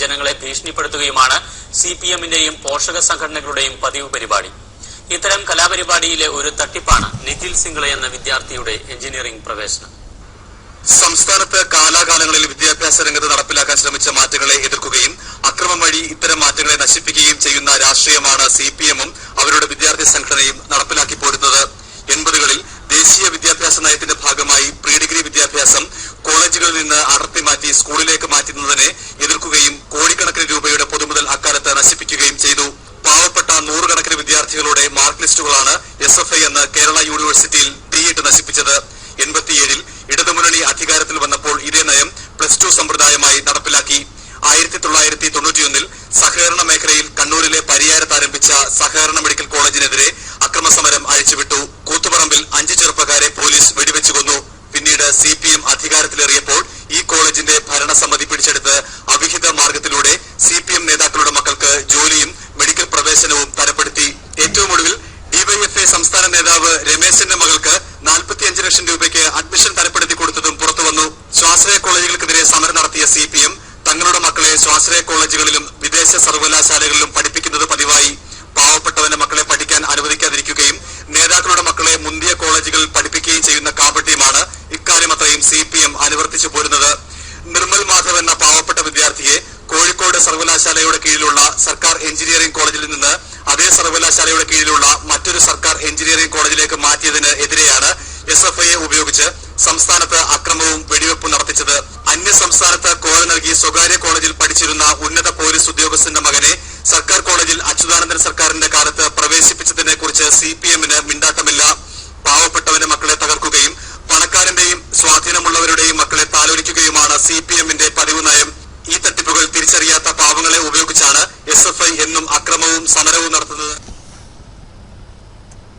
ജനങ്ങളെ ഭീഷണിപ്പെടുത്തുകയുമാണ് സിപിഎമ്മിന്റെയും പോഷക സംഘടനകളുടെയും പതിവ് പരിപാടി. ഇത്തരം കലാപരിപാടിയിലെ ഒരു തട്ടിപ്പാണ് നിഖിൽ സിംഗ്ലെ എന്ന വിദ്യാർത്ഥിയുടെ എഞ്ചിനീയറിംഗ് പ്രവേശനം. സംസ്ഥാനത്ത് കാലാകാലങ്ങളിൽ വിദ്യാഭ്യാസ രംഗത്ത് നടപ്പിലാക്കാൻ ശ്രമിച്ച മാറ്റങ്ങളെ എതിർക്കുകയും അക്രമം വഴി ഇത്തരം മാറ്റങ്ങളെ നശിപ്പിക്കുകയും ചെയ്യുന്ന രാഷ്ട്രീയമാണ് സിപിഎമ്മും അവരുടെ വിദ്യാർത്ഥി സംഘടനയും നടപ്പിലാക്കി പോരുന്നത്. 80കളിൽ ദേശീയ വിദ്യാഭ്യാസ നയത്തിന്റെ ഭാഗമായി പ്രീ ഡിഗ്രി വിദ്യാഭ്യാസം കോളേജുകളിൽ നിന്ന് അടർത്തി മാറ്റി സ്കൂളിലേക്ക് മാറ്റുന്നതിനെ എതിർക്കുകയും കോടിക്കണക്കിന് രൂപയുടെ പൊതുമുതൽ അക്കാലത്ത് നശിപ്പിക്കുകയും ചെയ്തു. പാവപ്പെട്ട നൂറുകണക്കിന് വിദ്യാർത്ഥികളുടെ മാർക്ക് ലിസ്റ്റുകളാണ് SFI എന്ന കേരള യൂണിവേഴ്സിറ്റിയിൽ തീയിട്ട് നശിപ്പിച്ചത്. 87ൽ ഇടതുമുന്നണി അധികാരത്തിൽ വന്നപ്പോൾ ഇതേ നയം +2 സമ്പ്രദായമായി നടപ്പിലാക്കി. 1991ൽ സഹകരണ മേഖലയിൽ കണ്ണൂരിലെ പരിയാരത്ത് ആരംഭിച്ച സഹകരണ മെഡിക്കൽ കോളേജിനെതിരെ അക്രമസമരം അഴിച്ചുവിട്ടു. കൂത്തുപറമ്പിൽ 5 ചെറുപ്പക്കാരെ പോലീസ് വെടിവെച്ചു കൊന്നു. പിന്നീട് CPM അധികാരത്തിലേറിയപ്പോൾ ഈ കോളേജിന്റെ ഭരണസമിതി പിടിച്ചെടുത്ത് അവിഹിത മാർഗത്തിലൂടെ CPM നേതാക്കളുടെ മക്കൾക്ക് ജോലിയും മെഡിക്കൽ പ്രവേശനവും തരപ്പെടുത്തി. ഏറ്റവും ഒടുവിൽ DYFA സംസ്ഥാന നേതാവ് രമേശിന്റെ മകൾക്ക് 45 ലക്ഷം രൂപയ്ക്ക് അഡ്മിഷൻ തരപ്പെടുത്തി കൊടുത്തതും പുറത്തുവന്നു. സ്വാശ്രയ കോളേജുകൾക്കെതിരെ സമരം നടത്തിയ CPM തങ്ങളുടെ മക്കളെ സ്വാശ്രയ കോളേജുകളിലും വിദേശ സർവകലാശാലകളിലും പഠിപ്പിക്കുന്നത് പതിവായി. പാവപ്പെട്ടവന്റെ മക്കളെ പഠിക്കാൻ അനുവദിക്കാതിരിക്കുകയും നേതാക്കളുടെ മക്കളെ മുന്തിയ കോളേജുകളിൽ പഠിപ്പിക്കുകയും ചെയ്യുന്ന കാപട്യമാണ് ഇക്കാര്യം അത്രയും CPM അനുവർത്തിച്ചു പോരുന്നത്. നിർമ്മൽ മാധവ് എന്ന പാവപ്പെട്ട വിദ്യാർത്ഥിയെ കോഴിക്കോട് സർവകലാശാലയുടെ കീഴിലുള്ള സർക്കാർ എഞ്ചിനീയറിംഗ് കോളേജിൽ നിന്ന് അതേ സർവകലാശാലയുടെ കീഴിലുള്ള മറ്റൊരു സർക്കാർ എഞ്ചിനീയറിംഗ് കോളേജിലേക്ക് മാറ്റിയതിന് എതിരെയാണ് SFIയെ ഉപയോഗിച്ച് സംസ്ഥാനത്ത് അക്രമവും വെടിവെപ്പും നടത്തിച്ചത്. അന്യ സംസ്ഥാനത്ത് കോഴ നൽകി സ്വകാര്യ കോളേജിൽ പഠിച്ചിരുന്ന ഉന്നത പോലീസ് ഉദ്യോഗസ്ഥന്റെ മകനെ സർക്കാർ കോളേജിൽ അച്യുതാനന്ദൻ സർക്കാരിന്റെ കാലത്ത് പ്രവേശിപ്പിച്ചതിനെ കുറിച്ച് CPMന് മിണ്ടാട്ടമില്ല. പാവപ്പെട്ടവന്റെ മക്കളെ തകർക്കുകയും പണക്കാരന്റെയും സ്വാധീനമുള്ളവരുടെയും മക്കളെ താലോലിക്കുകയുമാണ് CPMന്റെ പതിവ് നയം. ഈ തട്ടിപ്പുകൾ തിരിച്ചറിയാത്ത പാവങ്ങളെ ഉപയോഗിച്ചാണ് SFI എന്നും അക്രമവും സമരവും നടത്തുന്നത്.